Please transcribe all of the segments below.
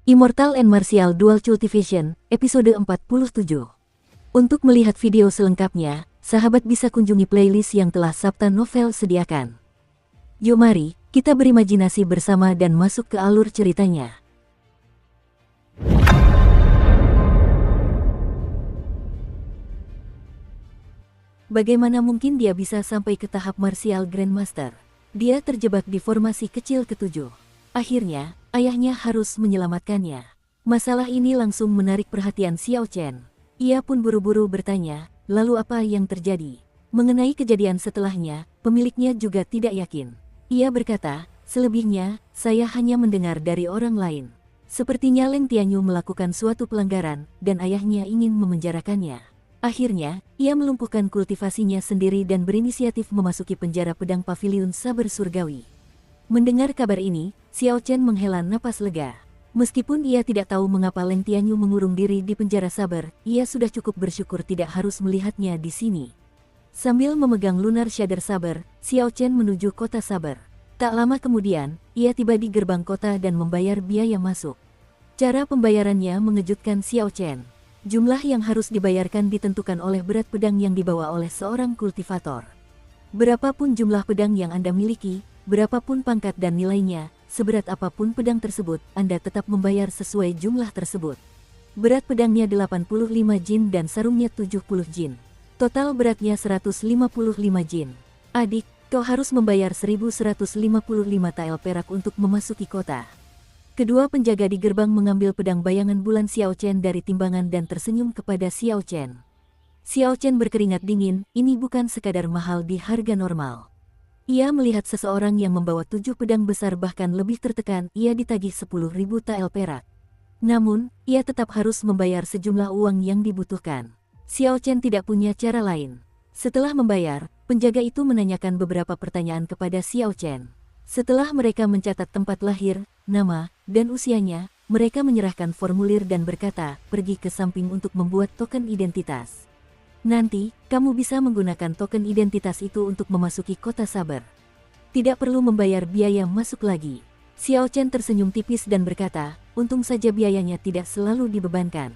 Immortal and Martial Dual Cultivation, episode 47. Untuk melihat video selengkapnya, sahabat bisa kunjungi playlist yang telah Sabta Novel sediakan. Yuk mari, kita berimajinasi bersama dan masuk ke alur ceritanya. Bagaimana mungkin dia bisa sampai ke tahap Martial Grandmaster? Dia terjebak di formasi kecil ketujuh. Akhirnya, ayahnya harus menyelamatkannya. Masalah ini langsung menarik perhatian Xiao Chen. Ia pun buru-buru bertanya, lalu apa yang terjadi? Mengenai kejadian setelahnya, pemiliknya juga tidak yakin. Ia berkata, selebihnya, saya hanya mendengar dari orang lain. Sepertinya Leng Tianyu melakukan suatu pelanggaran, dan ayahnya ingin memenjarakannya. Akhirnya, ia melumpuhkan kultivasinya sendiri dan berinisiatif memasuki penjara pedang Paviliun Saber Surgawi. Mendengar kabar ini, Xiao Chen menghela napas lega. Meskipun ia tidak tahu mengapa Leng Tianyu mengurung diri di penjara sabar, ia sudah cukup bersyukur tidak harus melihatnya di sini. Sambil memegang Lunar Shader Saber, Xiao Chen menuju kota sabar. Tak lama kemudian, ia tiba di gerbang kota dan membayar biaya masuk. Cara pembayarannya mengejutkan Xiao Chen. Jumlah yang harus dibayarkan ditentukan oleh berat pedang yang dibawa oleh seorang kultivator. Berapapun jumlah pedang yang Anda miliki, berapapun pangkat dan nilainya, seberat apapun pedang tersebut, Anda tetap membayar sesuai jumlah tersebut. Berat pedangnya 85 jin dan sarungnya 70 jin. Total beratnya 155 jin. Adik, kau harus membayar 1155 tael perak untuk memasuki kota. Kedua penjaga di gerbang mengambil pedang bayangan bulan Xiao Chen dari timbangan dan tersenyum kepada Xiao Chen. Xiao Chen berkeringat dingin, ini bukan sekadar mahal di harga normal. Ia melihat seseorang yang membawa 7 pedang besar bahkan lebih tertekan, ia ditagih 10.000 tael perak. Namun, ia tetap harus membayar sejumlah uang yang dibutuhkan. Xiao Chen tidak punya cara lain. Setelah membayar, penjaga itu menanyakan beberapa pertanyaan kepada Xiao Chen. Setelah mereka mencatat tempat lahir, nama, dan usianya, mereka menyerahkan formulir dan berkata, pergi ke samping untuk membuat token identitas. Nanti, kamu bisa menggunakan token identitas itu untuk memasuki kota sabar. Tidak perlu membayar biaya masuk lagi. Xiao Chen tersenyum tipis dan berkata, untung saja biayanya tidak selalu dibebankan.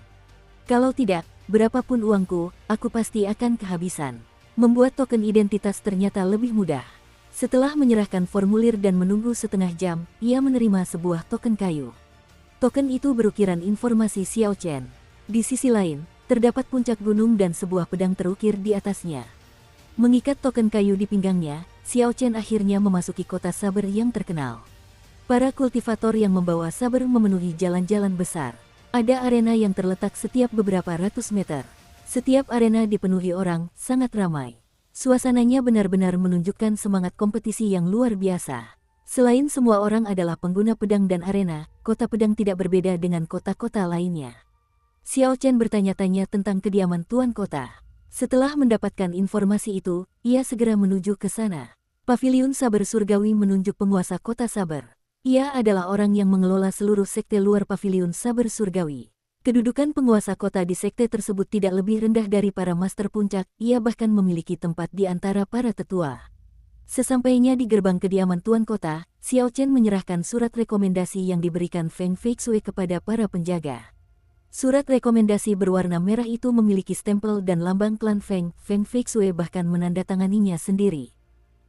Kalau tidak, berapapun uangku, aku pasti akan kehabisan. Membuat token identitas ternyata lebih mudah. Setelah menyerahkan formulir dan menunggu setengah jam, ia menerima sebuah token kayu. Token itu berukiran informasi Xiao Chen. Di sisi lain, terdapat puncak gunung dan sebuah pedang terukir di atasnya. Mengikat token kayu di pinggangnya, Xiao Chen akhirnya memasuki kota sabar yang terkenal. Para kultivator yang membawa sabar memenuhi jalan-jalan besar. Ada arena yang terletak setiap beberapa ratus meter. Setiap arena dipenuhi orang, sangat ramai. Suasananya benar-benar menunjukkan semangat kompetisi yang luar biasa. Selain semua orang adalah pengguna pedang dan arena, kota pedang tidak berbeda dengan kota-kota lainnya. Xiao Chen bertanya-tanya tentang kediaman tuan kota. Setelah mendapatkan informasi itu, ia segera menuju ke sana. Paviliun Saber Surgawi menunjuk penguasa kota Saber. Ia adalah orang yang mengelola seluruh sekte luar Paviliun Saber Surgawi. Kedudukan penguasa kota di sekte tersebut tidak lebih rendah dari para master puncak, ia bahkan memiliki tempat di antara para tetua. Sesampainya di gerbang kediaman tuan kota, Xiao Chen menyerahkan surat rekomendasi yang diberikan Feng Feixue kepada para penjaga. Surat rekomendasi berwarna merah itu memiliki stempel dan lambang klan Feng. Feng Feixue bahkan menandatanganinya sendiri.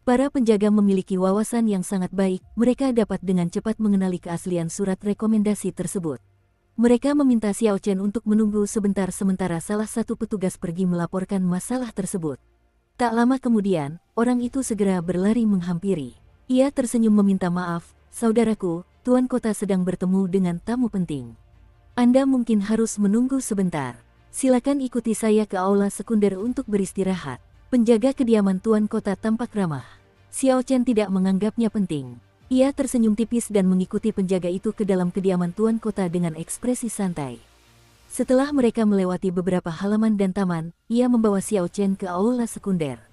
Para penjaga memiliki wawasan yang sangat baik, mereka dapat dengan cepat mengenali keaslian surat rekomendasi tersebut. Mereka meminta Xiao Chen untuk menunggu sebentar sementara salah satu petugas pergi melaporkan masalah tersebut. Tak lama kemudian, orang itu segera berlari menghampiri. Ia tersenyum meminta maaf, saudaraku, tuan kota sedang bertemu dengan tamu penting. Anda mungkin harus menunggu sebentar. Silakan ikuti saya ke aula sekunder untuk beristirahat. Penjaga kediaman tuan kota tampak ramah. Xiao Chen tidak menganggapnya penting. Ia tersenyum tipis dan mengikuti penjaga itu ke dalam kediaman tuan kota dengan ekspresi santai. Setelah mereka melewati beberapa halaman dan taman, ia membawa Xiao Chen ke aula sekunder.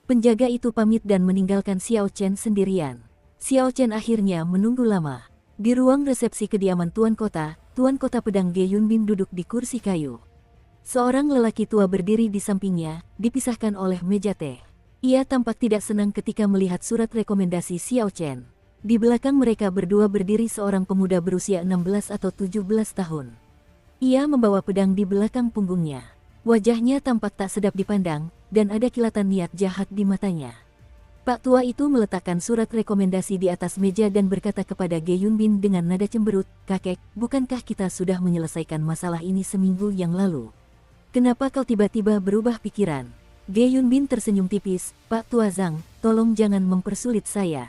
Penjaga itu pamit dan meninggalkan Xiao Chen sendirian. Xiao Chen akhirnya menunggu lama. Di ruang resepsi kediaman tuan kota pedang Ge Yunbin duduk di kursi kayu. Seorang lelaki tua berdiri di sampingnya, dipisahkan oleh meja teh. Ia tampak tidak senang ketika melihat surat rekomendasi Xiao Chen. Di belakang mereka berdua berdiri seorang pemuda berusia 16 atau 17 tahun. Ia membawa pedang di belakang punggungnya. Wajahnya tampak tak sedap dipandang, dan ada kilatan niat jahat di matanya. Pak tua itu meletakkan surat rekomendasi di atas meja dan berkata kepada Ge Yunbin dengan nada cemberut, "Kakek, bukankah kita sudah menyelesaikan masalah ini seminggu yang lalu? Kenapa kau tiba-tiba berubah pikiran?" Ge Yunbin tersenyum tipis, "Pak tua Zhang, tolong jangan mempersulit saya.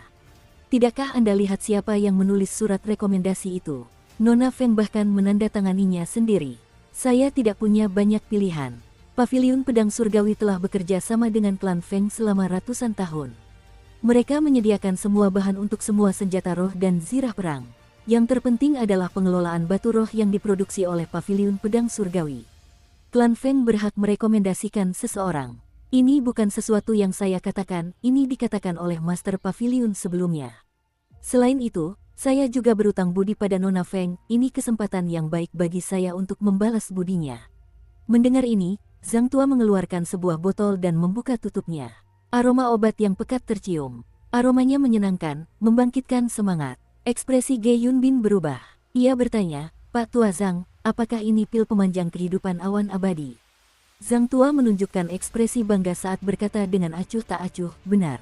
Tidakkah Anda lihat siapa yang menulis surat rekomendasi itu? Nona Feng bahkan menandatanganinya sendiri. Saya tidak punya banyak pilihan. Paviliun Pedang Surgawi telah bekerja sama dengan klan Feng selama ratusan tahun. Mereka menyediakan semua bahan untuk semua senjata roh dan zirah perang. Yang terpenting adalah pengelolaan batu roh yang diproduksi oleh Paviliun Pedang Surgawi. Klan Feng berhak merekomendasikan seseorang. Ini bukan sesuatu yang saya katakan, ini dikatakan oleh Master Paviliun sebelumnya. Selain itu, saya juga berutang budi pada Nona Feng, ini kesempatan yang baik bagi saya untuk membalas budinya." Mendengar ini, Zhang Tua mengeluarkan sebuah botol dan membuka tutupnya. Aroma obat yang pekat tercium. Aromanya menyenangkan, membangkitkan semangat. Ekspresi Ge Yunbin berubah. Ia bertanya, "Pak Tua Zhang, apakah ini pil pemanjang kehidupan awan abadi?" Zhang Tua menunjukkan ekspresi bangga saat berkata dengan acuh tak acuh, "Benar.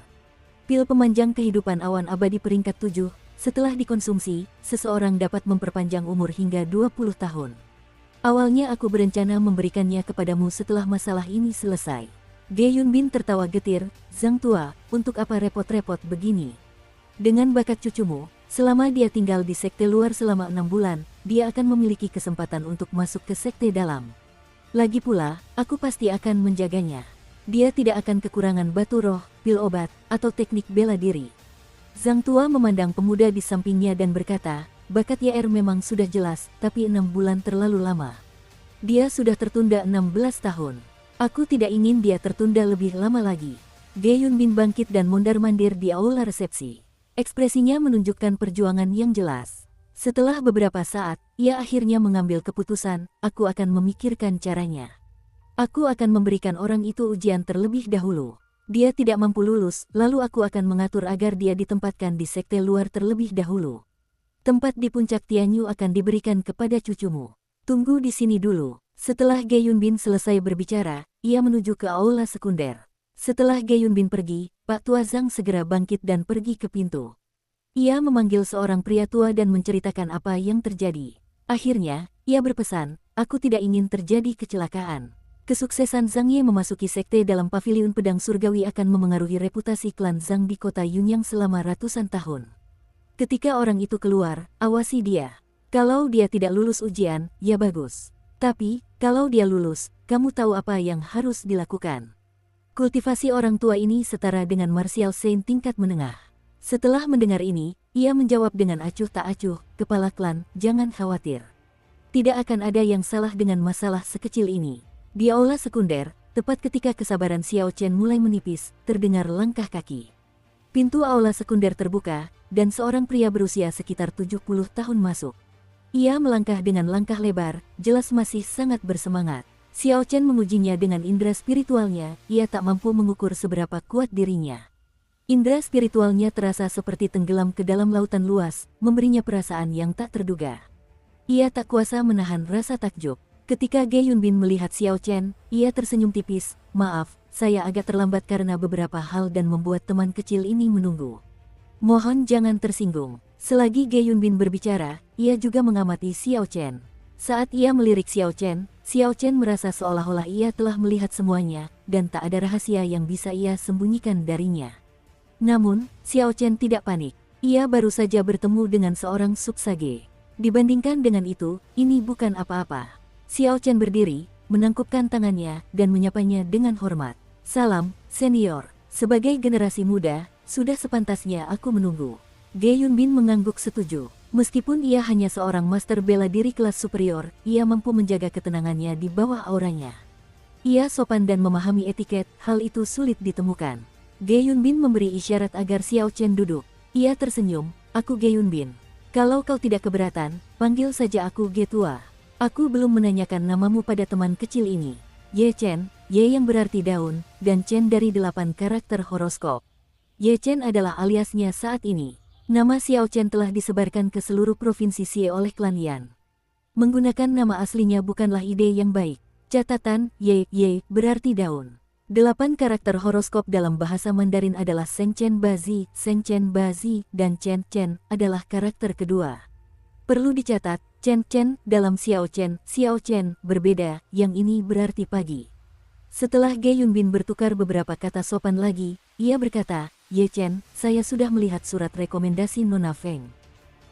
Pil pemanjang kehidupan awan abadi peringkat 7, setelah dikonsumsi, seseorang dapat memperpanjang umur hingga 20 tahun. Awalnya aku berencana memberikannya kepadamu setelah masalah ini selesai." Ge Yunbin tertawa getir, "Zhang Tua, untuk apa repot-repot begini? Dengan bakat cucumu, selama dia tinggal di sekte luar selama 6 bulan, dia akan memiliki kesempatan untuk masuk ke sekte dalam. Lagi pula, aku pasti akan menjaganya. Dia tidak akan kekurangan batu roh, pil obat, atau teknik bela diri." Zhang Tua memandang pemuda di sampingnya dan berkata, "Bakat YR memang sudah jelas, tapi 6 bulan terlalu lama. Dia sudah tertunda 16 tahun. Aku tidak ingin dia tertunda lebih lama lagi." Ge Yunbin bangkit dan mondar-mandir di aula resepsi. Ekspresinya menunjukkan perjuangan yang jelas. Setelah beberapa saat, ia akhirnya mengambil keputusan, "Aku akan memikirkan caranya. Aku akan memberikan orang itu ujian terlebih dahulu. Dia tidak mampu lulus, lalu aku akan mengatur agar dia ditempatkan di sekte luar terlebih dahulu. Tempat di puncak Tianyu akan diberikan kepada cucumu. Tunggu di sini dulu." Setelah Ge Yunbin selesai berbicara, ia menuju ke aula sekunder. Setelah Ge Yunbin pergi, Pak Tua Zhang segera bangkit dan pergi ke pintu. Ia memanggil seorang pria tua dan menceritakan apa yang terjadi. Akhirnya, ia berpesan, "Aku tidak ingin terjadi kecelakaan. Kesuksesan Zhang Ye memasuki sekte dalam Paviliun Pedang Surgawi akan memengaruhi reputasi klan Zhang di kota Yunyang selama ratusan tahun. Ketika orang itu keluar, awasi dia. Kalau dia tidak lulus ujian, ya bagus. Tapi, kalau dia lulus, kamu tahu apa yang harus dilakukan." Kultivasi orang tua ini setara dengan martial saint tingkat menengah. Setelah mendengar ini, ia menjawab dengan acuh tak acuh, "Kepala klan, jangan khawatir. Tidak akan ada yang salah dengan masalah sekecil ini." Di aula sekunder, tepat ketika kesabaran Xiao Chen mulai menipis, terdengar langkah kaki. Pintu aula sekunder terbuka, dan seorang pria berusia sekitar 70 tahun masuk. Ia melangkah dengan langkah lebar, jelas masih sangat bersemangat. Xiao Chen memujinya dengan indera spiritualnya, ia tak mampu mengukur seberapa kuat dirinya. Indera spiritualnya terasa seperti tenggelam ke dalam lautan luas, memberinya perasaan yang tak terduga. Ia tak kuasa menahan rasa takjub. Ketika Ge Yunbin melihat Xiao Chen, ia tersenyum tipis, "Maaf, saya agak terlambat karena beberapa hal dan membuat teman kecil ini menunggu. Mohon jangan tersinggung." Selagi Ge Yunbin berbicara, ia juga mengamati Xiao Chen. Saat ia melirik Xiao Chen merasa seolah-olah ia telah melihat semuanya, dan tak ada rahasia yang bisa ia sembunyikan darinya. Namun, Xiao Chen tidak panik. Ia baru saja bertemu dengan seorang Suksage. Dibandingkan dengan itu, ini bukan apa-apa. Xiao Chen berdiri, menangkupkan tangannya, dan menyapanya dengan hormat. "Salam, senior. Sebagai generasi muda, sudah sepantasnya aku menunggu." Ge Yunbin mengangguk setuju. Meskipun ia hanya seorang master bela diri kelas superior, ia mampu menjaga ketenangannya di bawah auranya. Ia sopan dan memahami etiket, hal itu sulit ditemukan. Ge Yunbin memberi isyarat agar Xiao Chen duduk. Ia tersenyum, "Aku Ge Yunbin. Kalau kau tidak keberatan, panggil saja aku Ge Tua. Aku belum menanyakan namamu pada teman kecil ini. Ye Chen, Ye yang berarti daun, dan Chen dari 8 karakter horoskop. Ye Chen adalah aliasnya saat ini. Nama Xiao Chen telah disebarkan ke seluruh provinsi Xie oleh klan Yan. Menggunakan nama aslinya bukanlah ide yang baik. Catatan, Ye berarti daun. 8 karakter horoskop dalam bahasa Mandarin adalah Seng Chen Bazi, dan Chen Chen adalah karakter kedua. Perlu dicatat, Chen dalam Xiao Chen berbeda, yang ini berarti pagi. Setelah Ge Yunbin bertukar beberapa kata sopan lagi, ia berkata, Ye Chen, saya sudah melihat surat rekomendasi Nona Feng.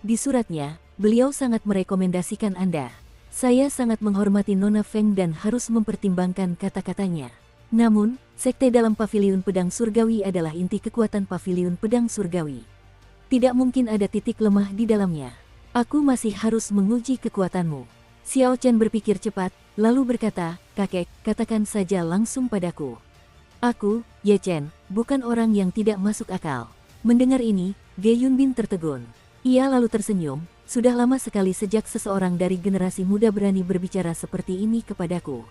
Di suratnya, beliau sangat merekomendasikan Anda. Saya sangat menghormati Nona Feng dan harus mempertimbangkan kata-katanya. Namun, sekte dalam Paviliun Pedang Surgawi adalah inti kekuatan Paviliun Pedang Surgawi. Tidak mungkin ada titik lemah di dalamnya. Aku masih harus menguji kekuatanmu. Xiao Chen berpikir cepat, lalu berkata, kakek, katakan saja langsung padaku. Aku, Ye Chen, bukan orang yang tidak masuk akal. Mendengar ini, Ge Yunbin tertegun. Ia lalu tersenyum, sudah lama sekali sejak seseorang dari generasi muda berani berbicara seperti ini kepadaku.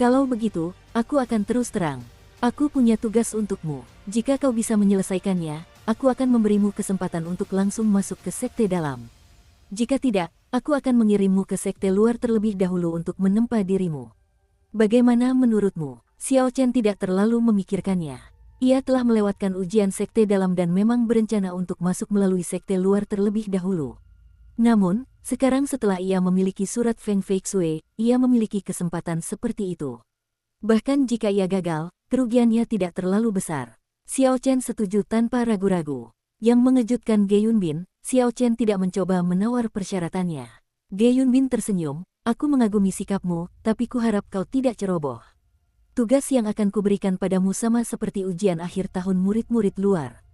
Kalau begitu, aku akan terus terang. Aku punya tugas untukmu. Jika kau bisa menyelesaikannya, aku akan memberimu kesempatan untuk langsung masuk ke sekte dalam. Jika tidak, aku akan mengirimmu ke sekte luar terlebih dahulu untuk menempa dirimu. Bagaimana menurutmu? Xiao Chen tidak terlalu memikirkannya. Ia telah melewatkan ujian sekte dalam dan memang berencana untuk masuk melalui sekte luar terlebih dahulu. Namun, sekarang setelah ia memiliki surat Feng Feixue, ia memiliki kesempatan seperti itu. Bahkan jika ia gagal, kerugiannya tidak terlalu besar. Xiao Chen setuju tanpa ragu-ragu. Yang mengejutkan Ge Yunbin, Xiao Chen tidak mencoba menawar persyaratannya. Ge Yunbin tersenyum, aku mengagumi sikapmu, tapi kuharap kau tidak ceroboh. Tugas yang akan kuberikan padamu sama seperti ujian akhir tahun murid-murid luar.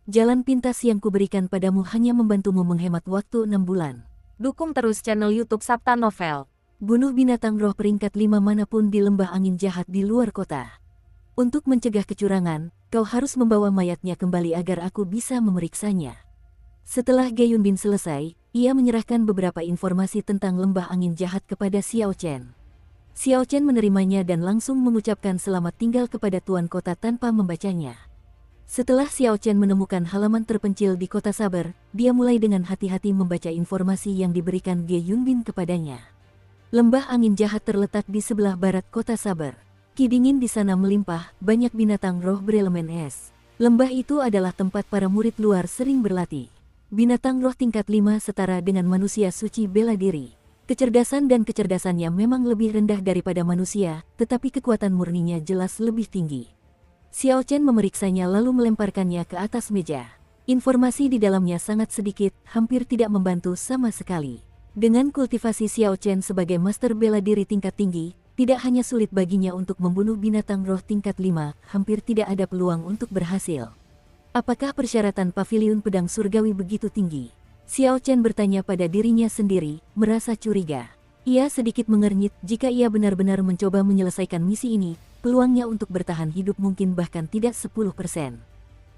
Jalan pintas yang kuberikan padamu hanya membantumu menghemat waktu 6 bulan. Dukung terus channel YouTube Sabta Novel. Bunuh binatang roh peringkat 5 manapun di lembah angin jahat di luar kota. Untuk mencegah kecurangan, kau harus membawa mayatnya kembali agar aku bisa memeriksanya. Setelah Ge Yunbin selesai, ia menyerahkan beberapa informasi tentang lembah angin jahat kepada Xiao Chen. Xiao Chen menerimanya dan langsung mengucapkan selamat tinggal kepada tuan kota tanpa membacanya. Setelah Xiao Chen menemukan halaman terpencil di kota Saber, dia mulai dengan hati-hati membaca informasi yang diberikan Ge Yunbin kepadanya. Lembah angin jahat terletak di sebelah barat kota Saber. Ki dingin di sana melimpah, banyak binatang roh berelemen es. Lembah itu adalah tempat para murid luar sering berlatih. Binatang roh tingkat 5 setara dengan manusia suci bela diri. Kecerdasan dan kecerdasannya memang lebih rendah daripada manusia, tetapi kekuatan murninya jelas lebih tinggi. Xiao Chen memeriksanya lalu melemparkannya ke atas meja. Informasi di dalamnya sangat sedikit, hampir tidak membantu sama sekali. Dengan kultivasi Xiao Chen sebagai master bela diri tingkat tinggi, tidak hanya sulit baginya untuk membunuh binatang roh tingkat 5, hampir tidak ada peluang untuk berhasil. Apakah persyaratan Paviliun Pedang Surgawi begitu tinggi? Xiao Chen bertanya pada dirinya sendiri, merasa curiga. Ia sedikit mengernyit, jika ia benar-benar mencoba menyelesaikan misi ini, peluangnya untuk bertahan hidup mungkin bahkan tidak 10%.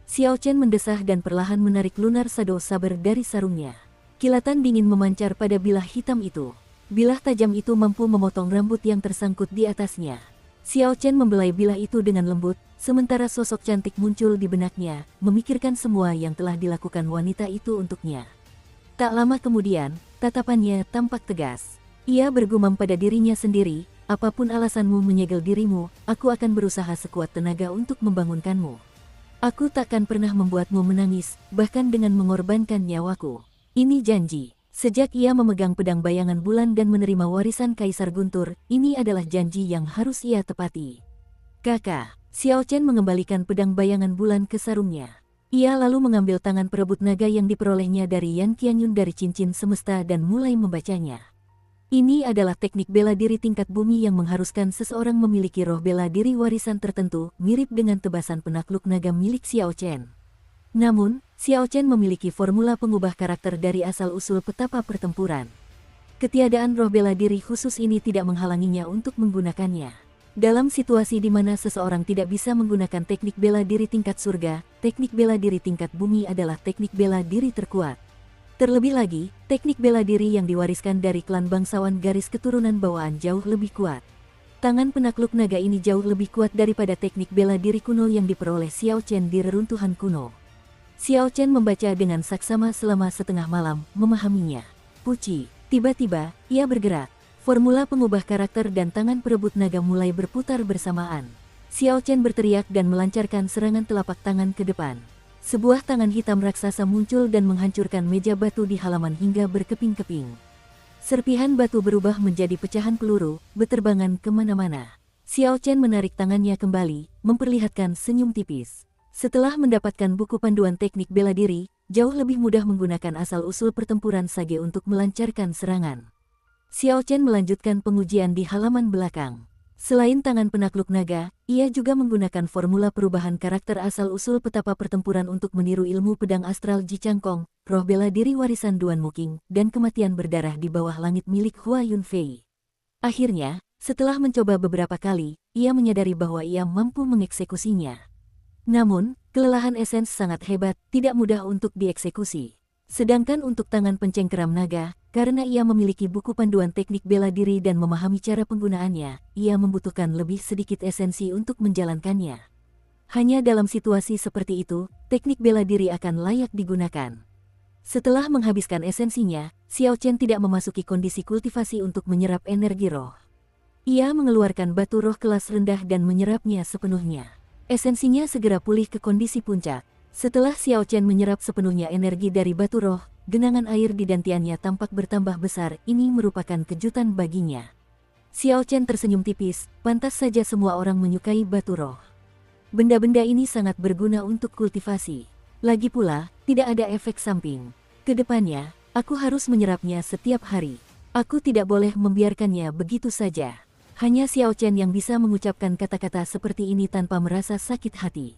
Xiao Chen mendesah dan perlahan menarik lunar Shadow Saber dari sarungnya. Kilatan dingin memancar pada bilah hitam itu. Bilah tajam itu mampu memotong rambut yang tersangkut di atasnya. Xiao Chen membelai bilah itu dengan lembut, sementara sosok cantik muncul di benaknya, memikirkan semua yang telah dilakukan wanita itu untuknya. Tak lama kemudian, tatapannya tampak tegas. Ia bergumam pada dirinya sendiri, apapun alasanmu menyegel dirimu, aku akan berusaha sekuat tenaga untuk membangunkanmu. Aku takkan pernah membuatmu menangis, bahkan dengan mengorbankan nyawaku. Ini janji. Sejak ia memegang pedang bayangan bulan dan menerima warisan Kaisar Guntur, ini adalah janji yang harus ia tepati. Kakak, Xiao Chen mengembalikan pedang bayangan bulan ke sarungnya. Ia lalu mengambil tangan perebut naga yang diperolehnya dari Yan Qianyun dari cincin semesta dan mulai membacanya. Ini adalah teknik bela diri tingkat bumi yang mengharuskan seseorang memiliki roh bela diri warisan tertentu, mirip dengan tebasan penakluk naga milik Xiao Chen. Namun, Xiao Chen memiliki formula pengubah karakter dari asal-usul petapa pertempuran. Ketiadaan roh bela diri khusus ini tidak menghalanginya untuk menggunakannya. Dalam situasi di mana seseorang tidak bisa menggunakan teknik bela diri tingkat surga, teknik bela diri tingkat bumi adalah teknik bela diri terkuat. Terlebih lagi, teknik bela diri yang diwariskan dari klan bangsawan garis keturunan bawaan jauh lebih kuat. Tangan penakluk naga ini jauh lebih kuat daripada teknik bela diri kuno yang diperoleh Xiao Chen di reruntuhan kuno. Xiao Chen membaca dengan saksama selama setengah malam, memahaminya. Puci, tiba-tiba, ia bergerak. Formula pengubah karakter dan tangan perebut naga mulai berputar bersamaan. Xiao Chen berteriak dan melancarkan serangan telapak tangan ke depan. Sebuah tangan hitam raksasa muncul dan menghancurkan meja batu di halaman hingga berkeping-keping. Serpihan batu berubah menjadi pecahan peluru, beterbangan kemana-mana. Xiao Chen menarik tangannya kembali, memperlihatkan senyum tipis. Setelah mendapatkan buku panduan teknik bela diri, jauh lebih mudah menggunakan asal-usul pertempuran Sage untuk melancarkan serangan. Xiao Chen melanjutkan pengujian di halaman belakang. Selain tangan penakluk naga, ia juga menggunakan formula perubahan karakter asal-usul petapa pertempuran untuk meniru ilmu pedang astral Ji Changkong, roh bela diri warisan Duan Muking, dan kematian berdarah di bawah langit milik Hua Yunfei. Akhirnya, setelah mencoba beberapa kali, ia menyadari bahwa ia mampu mengeksekusinya. Namun, kelelahan esens sangat hebat, tidak mudah untuk dieksekusi. Sedangkan untuk tangan pencengkeram naga, karena ia memiliki buku panduan teknik bela diri dan memahami cara penggunaannya, ia membutuhkan lebih sedikit esensi untuk menjalankannya. Hanya dalam situasi seperti itu, teknik bela diri akan layak digunakan. Setelah menghabiskan esensinya, Xiao Chen tidak memasuki kondisi kultivasi untuk menyerap energi roh. Ia mengeluarkan batu roh kelas rendah dan menyerapnya sepenuhnya. Esensinya segera pulih ke kondisi puncak. Setelah Xiao Chen menyerap sepenuhnya energi dari batu roh, genangan air di dantiannya tampak bertambah besar. Ini merupakan kejutan baginya. Xiao Chen tersenyum tipis, pantas saja semua orang menyukai batu roh. Benda-benda ini sangat berguna untuk kultivasi. Lagi pula, tidak ada efek samping. Kedepannya, aku harus menyerapnya setiap hari. Aku tidak boleh membiarkannya begitu saja. Hanya Xiao Chen yang bisa mengucapkan kata-kata seperti ini tanpa merasa sakit hati.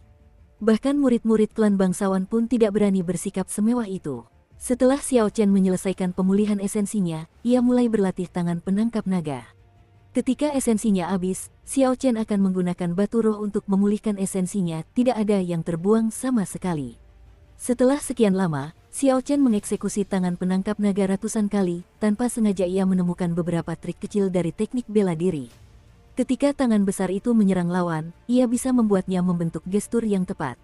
Bahkan murid-murid klan bangsawan pun tidak berani bersikap semewah itu. Setelah Xiao Chen menyelesaikan pemulihan esensinya, ia mulai berlatih tangan penangkap naga. Ketika esensinya habis, Xiao Chen akan menggunakan batu roh untuk memulihkan esensinya, tidak ada yang terbuang sama sekali. Setelah sekian lama, Xiao Chen mengeksekusi tangan penangkap naga ratusan kali, tanpa sengaja ia menemukan beberapa trik kecil dari teknik bela diri. Ketika tangan besar itu menyerang lawan, ia bisa membuatnya membentuk gestur yang tepat.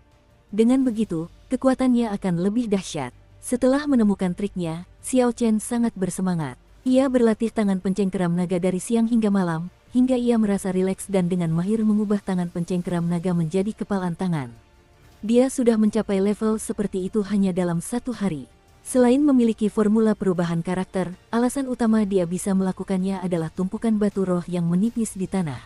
Dengan begitu, kekuatannya akan lebih dahsyat. Setelah menemukan triknya, Xiao Chen sangat bersemangat. Ia berlatih tangan pencengkeram naga dari siang hingga malam, hingga ia merasa rileks dan dengan mahir mengubah tangan pencengkeram naga menjadi kepalan tangan. Dia sudah mencapai level seperti itu hanya dalam 1 hari. Selain memiliki formula perubahan karakter, alasan utama dia bisa melakukannya adalah tumpukan batu roh yang menipis di tanah.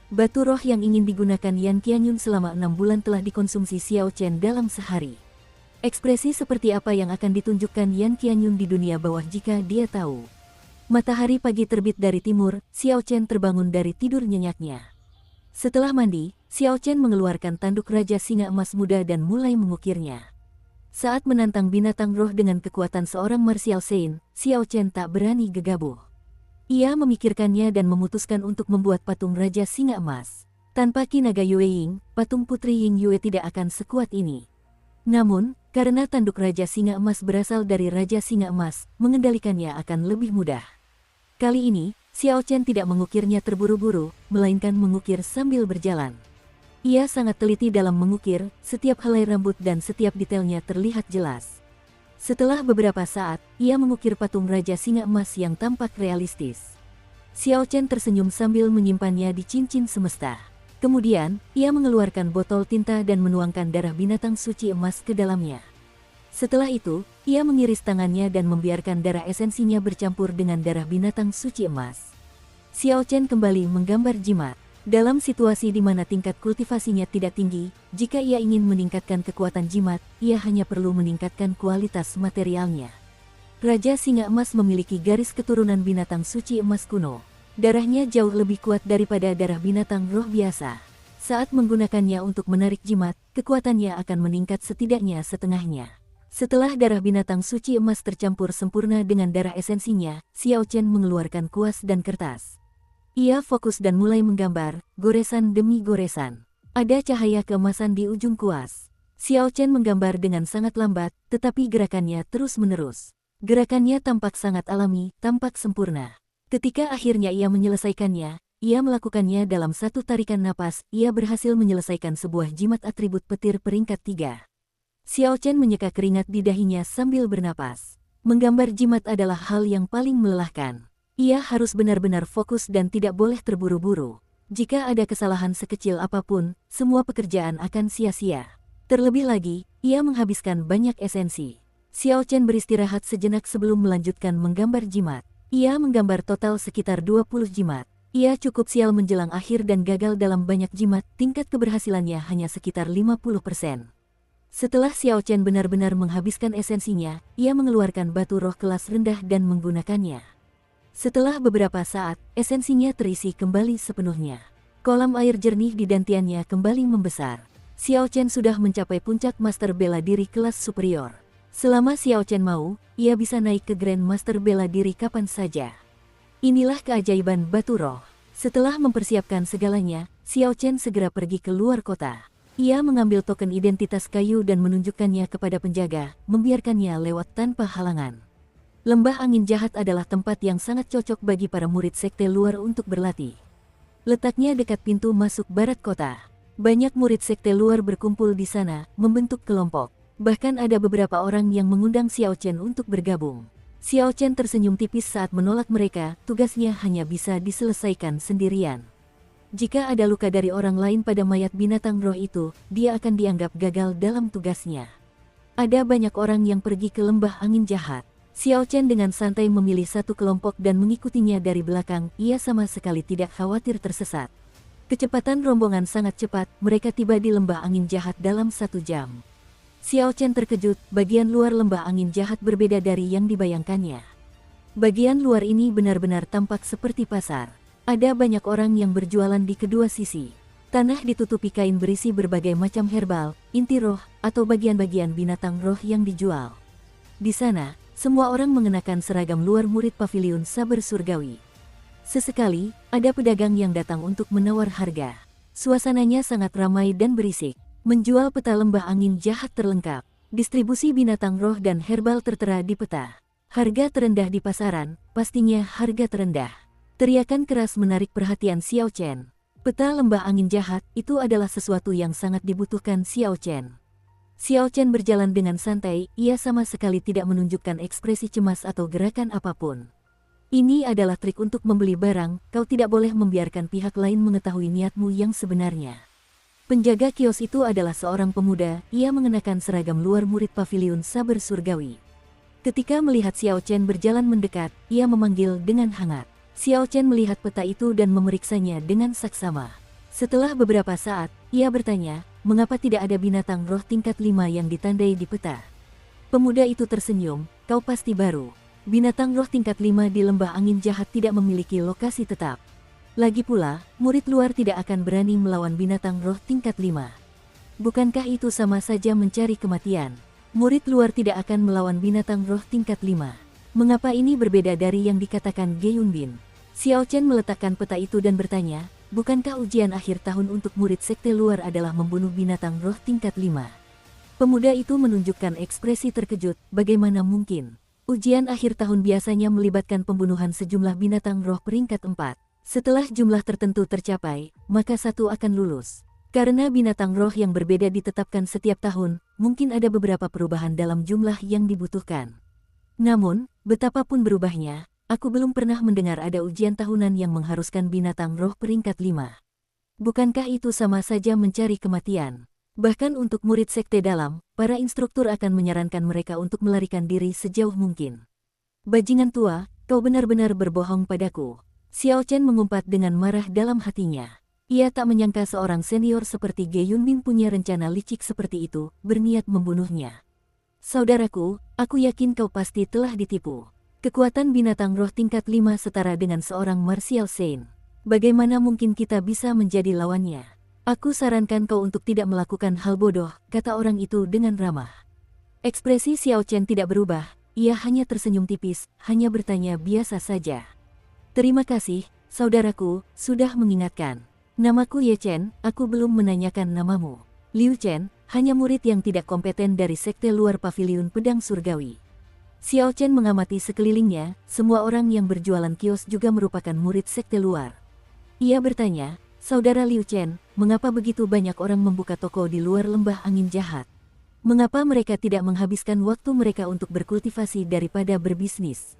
Batu roh yang ingin digunakan Yan Qianyun selama 6 bulan telah dikonsumsi Xiao Chen dalam sehari. Ekspresi seperti apa yang akan ditunjukkan Yan Qianyun di dunia bawah jika dia tahu? Matahari pagi terbit dari timur, Xiao Chen terbangun dari tidur nyenyaknya. Setelah mandi, Xiao Chen mengeluarkan tanduk Raja Singa Emas Muda dan mulai mengukirnya. Saat menantang binatang roh dengan kekuatan seorang martial saint, Xiao Chen tak berani gegabah. Ia memikirkannya dan memutuskan untuk membuat patung Raja Singa Emas. Tanpa Ki Naga Yue Ying, patung Putri Ying Yue tidak akan sekuat ini. Namun, karena tanduk Raja Singa Emas berasal dari Raja Singa Emas, mengendalikannya akan lebih mudah. Kali ini, Xiao Chen tidak mengukirnya terburu-buru, melainkan mengukir sambil berjalan. Ia sangat teliti dalam mengukir, setiap helai rambut dan setiap detailnya terlihat jelas. Setelah beberapa saat, ia mengukir patung Raja Singa Emas yang tampak realistis. Xiao Chen tersenyum sambil menyimpannya di cincin semesta. Kemudian, ia mengeluarkan botol tinta dan menuangkan darah binatang suci emas ke dalamnya. Setelah itu, ia mengiris tangannya dan membiarkan darah esensinya bercampur dengan darah binatang suci emas. Xiao Chen kembali menggambar jimat. Dalam situasi di mana tingkat kultivasinya tidak tinggi, jika ia ingin meningkatkan kekuatan jimat, ia hanya perlu meningkatkan kualitas materialnya. Raja Singa Emas memiliki garis keturunan binatang suci emas kuno. Darahnya jauh lebih kuat daripada darah binatang roh biasa. Saat menggunakannya untuk menarik jimat, kekuatannya akan meningkat setidaknya setengahnya. Setelah darah binatang suci emas tercampur sempurna dengan darah esensinya, Xiao Chen mengeluarkan kuas dan kertas. Ia fokus dan mulai menggambar, goresan demi goresan. Ada cahaya keemasan di ujung kuas. Xiao Chen menggambar dengan sangat lambat, tetapi gerakannya terus-menerus. Gerakannya tampak sangat alami, tampak sempurna. Ketika akhirnya ia menyelesaikannya, ia melakukannya dalam satu tarikan napas, ia berhasil menyelesaikan sebuah jimat atribut petir peringkat 3. Xiao Chen menyeka keringat di dahinya sambil bernapas. Menggambar jimat adalah hal yang paling melelahkan. Ia harus benar-benar fokus dan tidak boleh terburu-buru. Jika ada kesalahan sekecil apapun, semua pekerjaan akan sia-sia. Terlebih lagi, ia menghabiskan banyak esensi. Xiao Chen beristirahat sejenak sebelum melanjutkan menggambar jimat. Ia menggambar total sekitar 20 jimat. Ia cukup sial menjelang akhir dan gagal dalam banyak jimat, tingkat keberhasilannya hanya sekitar 50%. Setelah Xiao Chen benar-benar menghabiskan esensinya, ia mengeluarkan batu roh kelas rendah dan menggunakannya. Setelah beberapa saat, esensinya terisi kembali sepenuhnya. Kolam air jernih di dantiannya kembali membesar. Xiao Chen sudah mencapai puncak master bela diri kelas superior. Selama Xiao Chen mau, ia bisa naik ke Grand Master bela diri kapan saja. Inilah keajaiban batu roh. Setelah mempersiapkan segalanya, Xiao Chen segera pergi ke luar kota. Ia mengambil token identitas kayu dan menunjukkannya kepada penjaga, membiarkannya lewat tanpa halangan. Lembah angin jahat adalah tempat yang sangat cocok bagi para murid sekte luar untuk berlatih. Letaknya dekat pintu masuk barat kota. Banyak murid sekte luar berkumpul di sana, membentuk kelompok. Bahkan ada beberapa orang yang mengundang Xiao Chen untuk bergabung. Xiao Chen tersenyum tipis saat menolak mereka, tugasnya hanya bisa diselesaikan sendirian. Jika ada luka dari orang lain pada mayat binatang roh itu, dia akan dianggap gagal dalam tugasnya. Ada banyak orang yang pergi ke lembah angin jahat. Xiao Chen dengan santai memilih satu kelompok dan mengikutinya dari belakang, ia sama sekali tidak khawatir tersesat. Kecepatan rombongan sangat cepat, mereka tiba di lembah angin jahat dalam 1 jam. Xiao Chen terkejut, bagian luar lembah angin jahat berbeda dari yang dibayangkannya. Bagian luar ini benar-benar tampak seperti pasar. Ada banyak orang yang berjualan di kedua sisi. Tanah ditutupi kain berisi berbagai macam herbal, inti roh, atau bagian-bagian binatang roh yang dijual. Di sana, semua orang mengenakan seragam luar murid pavilion saber surgawi. Sesekali, ada pedagang yang datang untuk menawar harga. Suasananya sangat ramai dan berisik. Menjual peta lembah angin jahat terlengkap. Distribusi binatang roh dan herbal tertera di peta. Harga terendah di pasaran, pastinya harga terendah. Teriakan keras menarik perhatian Xiao Chen. Peta lembah angin jahat itu adalah sesuatu yang sangat dibutuhkan Xiao Chen. Xiao Chen berjalan dengan santai, ia sama sekali tidak menunjukkan ekspresi cemas atau gerakan apapun. Ini adalah trik untuk membeli barang, kau tidak boleh membiarkan pihak lain mengetahui niatmu yang sebenarnya. Penjaga kios itu adalah seorang pemuda, ia mengenakan seragam luar murid pavilion saber surgawi. Ketika melihat Xiao Chen berjalan mendekat, ia memanggil dengan hangat. Xiao Chen melihat peta itu dan memeriksanya dengan saksama. Setelah beberapa saat, ia bertanya, mengapa tidak ada binatang roh tingkat 5 yang ditandai di peta? Pemuda itu tersenyum, kau pasti baru. Binatang roh tingkat 5 di lembah angin jahat tidak memiliki lokasi tetap. Lagi pula, murid luar tidak akan berani melawan binatang roh tingkat 5. Bukankah itu sama saja mencari kematian? Murid luar tidak akan melawan binatang roh tingkat 5. Mengapa ini berbeda dari yang dikatakan Ge Yunbin? Xiao Chen meletakkan peta itu dan bertanya, bukankah ujian akhir tahun untuk murid sekte luar adalah membunuh binatang roh tingkat 5? Pemuda itu menunjukkan ekspresi terkejut, bagaimana mungkin? Ujian akhir tahun biasanya melibatkan pembunuhan sejumlah binatang roh peringkat 4. Setelah jumlah tertentu tercapai, maka satu akan lulus. Karena binatang roh yang berbeda ditetapkan setiap tahun, mungkin ada beberapa perubahan dalam jumlah yang dibutuhkan. Namun, betapapun berubahnya, aku belum pernah mendengar ada ujian tahunan yang mengharuskan binatang roh peringkat 5. Bukankah itu sama saja mencari kematian? Bahkan untuk murid sekte dalam, para instruktur akan menyarankan mereka untuk melarikan diri sejauh mungkin. Bajingan tua, kau benar-benar berbohong padaku. Xiao Chen mengumpat dengan marah dalam hatinya. Ia tak menyangka seorang senior seperti Ge Yunbin punya rencana licik seperti itu, berniat membunuhnya. Saudaraku, aku yakin kau pasti telah ditipu. Kekuatan binatang roh tingkat 5 setara dengan seorang martial saint. Bagaimana mungkin kita bisa menjadi lawannya? Aku sarankan kau untuk tidak melakukan hal bodoh, kata orang itu dengan ramah. Ekspresi Xiao Chen tidak berubah, ia hanya tersenyum tipis, hanya bertanya biasa saja. Terima kasih, saudaraku, sudah mengingatkan. Namaku Ye Chen, aku belum menanyakan namamu. Liu Chen, hanya murid yang tidak kompeten dari sekte luar pavilion pedang surgawi. Xiao Chen mengamati sekelilingnya, semua orang yang berjualan kios juga merupakan murid sekte luar. Ia bertanya, saudara Liu Chen, mengapa begitu banyak orang membuka toko di luar lembah angin jahat? Mengapa mereka tidak menghabiskan waktu mereka untuk berkultivasi daripada berbisnis?